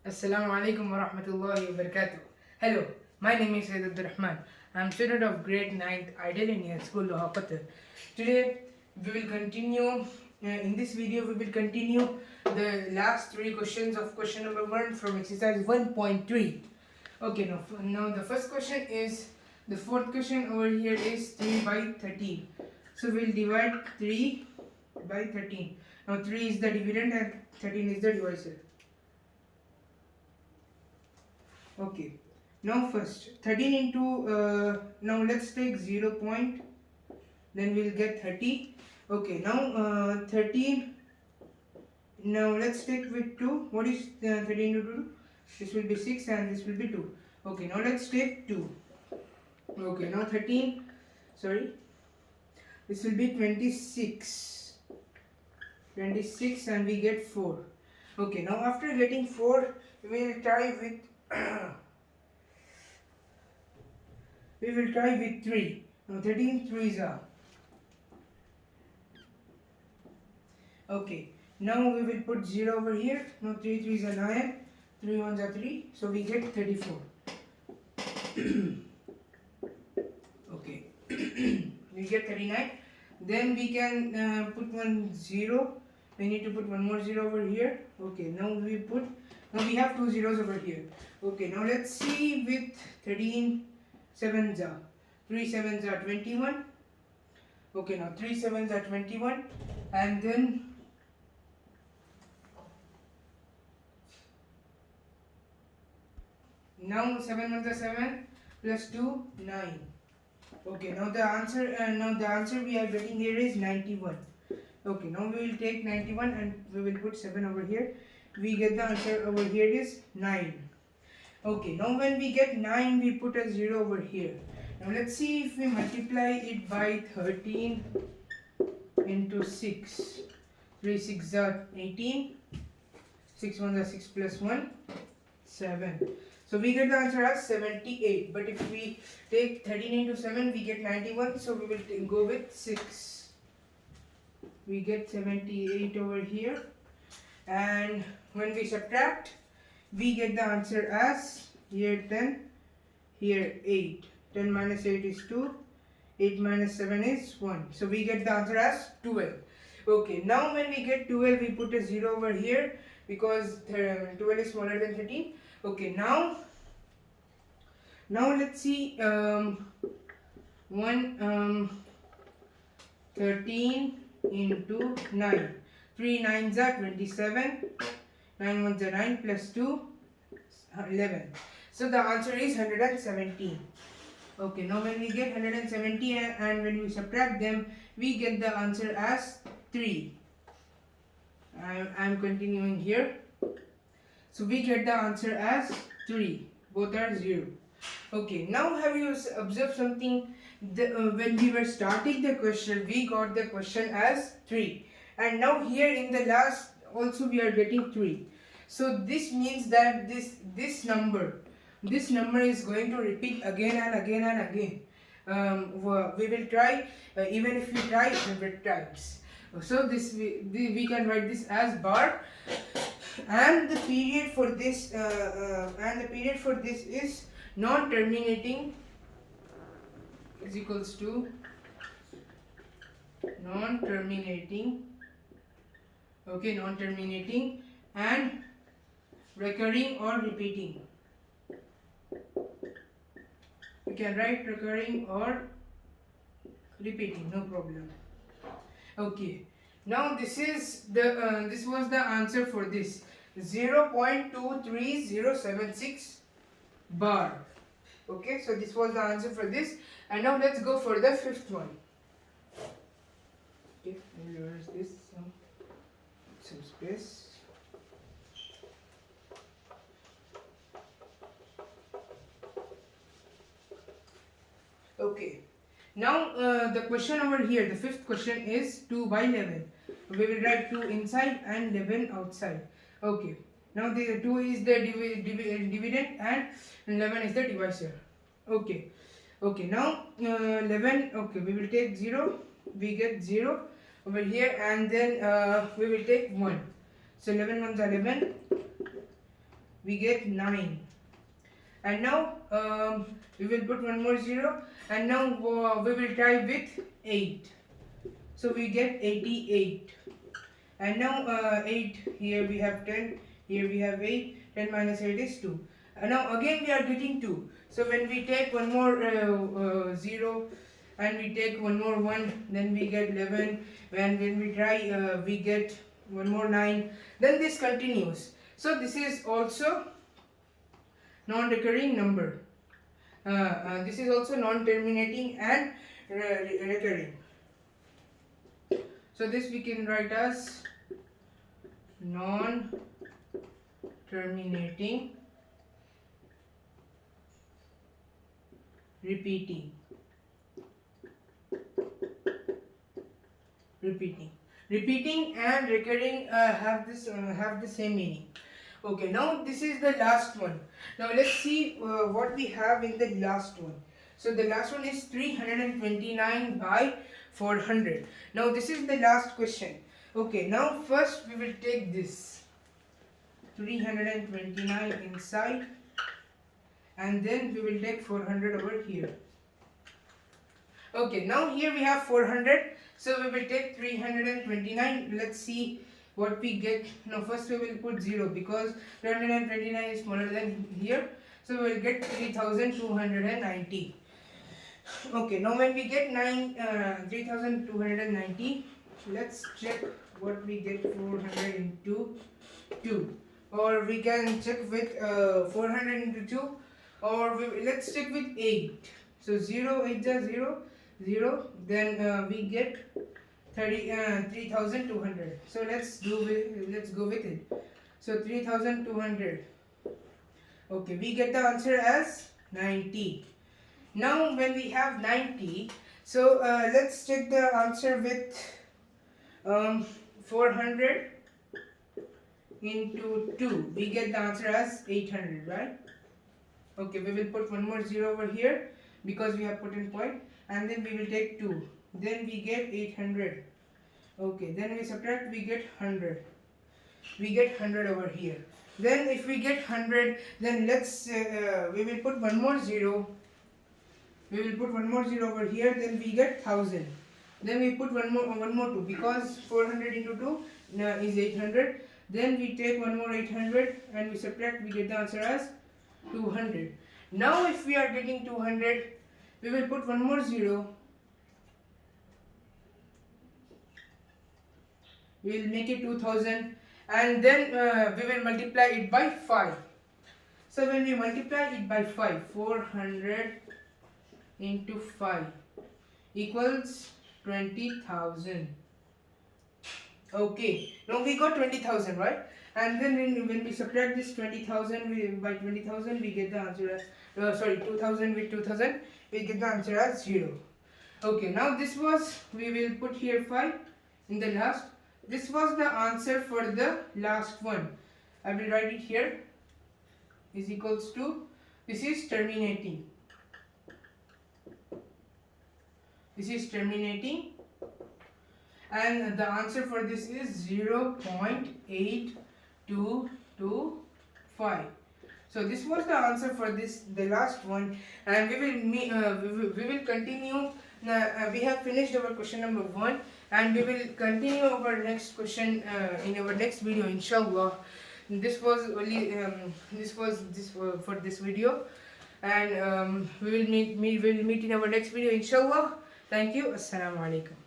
Assalamu alaikum wa rahmatullahi wa barakatuh. Hello, my name is Sayyid Abdul Rahman. I am student of grade 9th Ideal Indian School, Doha, Qatar. Today we will continue, in this video we will continue the last three questions of question number 1 from exercise 1.3. Okay, now the first question is, the fourth question over here is 3 by 13. So we will divide 3 by 13. Now 3 is the dividend and 13 is the divisor. Okay, now first 13 into now let's take 0 point, then we'll get 30. Okay, now 13, now let's take with 2. What is 13 into 2? This will be 6 and this will be 2. Okay, now let's take 2. Okay, now 13, sorry, this will be 26 and we get 4. Okay, now after getting 4 we will try with we will try with 3. Now 13 3s are. Okay, now we will put 0 over here. Now 3 3s are 9, 3 1s are 3, so we get 34. Okay, we get 39. Then we can put one 0. We need to put one more 0 over here. Okay, now we have two zeros over here. Okay, now let's see with 13 7s are. 3 7s are 21. Okay, now 3 7s are 21, and then now 7 1s are 7 plus 2 9. Okay, now the answer we are getting here is 91. Okay, now we will take 91 and we will put 7 over here. We get the answer over here is 9. Okay, now when we get 9, we put a 0 over here. Now let's see if we multiply it by 13 into 6. 3 6 are 18. 6 1 are 6 plus 1, 7. So we get the answer as 78. But if we take 13 into 7, we get 91. So we will go with 6. We get 78 over here. And when we subtract, we get the answer as here 10, here 8. 10 minus 8 is 2. 8 minus 7 is 1. So we get the answer as 12. Okay, now when we get 12, we put a 0 over here because 12 is smaller than 13. Okay, now let's see 13 into 9. 3 9s are 27. 9 1s are 9 plus 2 11. So the answer is 117. Okay, now when we get 170 and when we subtract them, we get the answer as 3. I am continuing here. So we get the answer as 3. Both are 0. Okay, now have you observed something? When we were starting the question, we got the question as 3. And now here in the last also we are getting 3. So this means that this number is going to repeat again and again and again. We will try, even if we try 100 times. So we can write this as bar, and the period for this is non-terminating, is equals to non-terminating. Okay, non-terminating and recurring or repeating. You can write recurring or repeating, no problem. Okay, now this was the answer for this 0.23076 bar. Okay, so this was the answer for this, and now let's go for the fifth one. Okay, where is this? Some space. Okay, now the question over here, the fifth question is 2 by 11. We will write 2 inside and 11 outside. Okay, now the 2 is the dividend and 11 is the divisor. Okay, now 11, okay, we will take 0, we get 0 over here, and then we will take 1. So 11 1s are 11, we get 9. And now we will put one more 0, and now we will try with 8. So we get 88. And now 8, here we have 10, here we have 8, 10 minus 8 is 2. And now again we are getting 2. So when we take one more 0 and we take one more 1, then we get 11. When we try, we get one more 9. Then this continues. So this is also non-recurring number. This is also non-terminating and recurring. So this we can write as non-terminating repeating. Repeating and recurring have the same meaning. Okay, now this is the last one. Now let's see what we have in the last one. So the last one is 329 by 400. Now this is the last question. Okay, now first we will take this 329 inside, and then we will take 400 over here. Okay, now here we have 400, so we will take 329. Let's see what we get. Now first we will put 0 because 329 is smaller than here, so we will get 3290. Okay, now when we get 3290, let's check what we get. 400 into 2, or we can check with 400 into 2, or let's check with 8. So 0, 8 is 0, 0, then we get 3200. So let's go with it. So 3200. Okay, we get the answer as 90. Now when we have 90, so let's check the answer with 400 into 2. We get the answer as 800, right? Okay, we will put one more 0 over here because we have put in point, and then we will take 2. Then we get 800. Okay, then we subtract, we get 100. We get 100 over here. Then if we get 100, then let's we will put one more 0. We will put one more 0 over here, then we get 1000. Then we put one more 2 because 400 into 2 is 800. Then we take one more 800 and we subtract, we get the answer as 200. Now if we are getting 200, we will put one more 0. We will make it 2000, and then we will multiply it by 5. So when we multiply it by 5, 400 into 5 equals 20,000. Okay, now we got 20,000, right? And then when we subtract this 20,000 by 20,000, we get the answer as 2,000 with 2,000, we get the answer as 0. Okay, now this was, we will put here 5 in the last. This was the answer for the last one. I will write it here, is equals to, this is terminating. This is terminating, and the answer for this is 0.8225. So this was the answer for this, the last one, and we will continue. We have finished our question number 1, and we will continue our next question in our next video, inshallah. This was only for this video, and we will meet in our next video, inshallah. Thank you. Assalamu alaikum.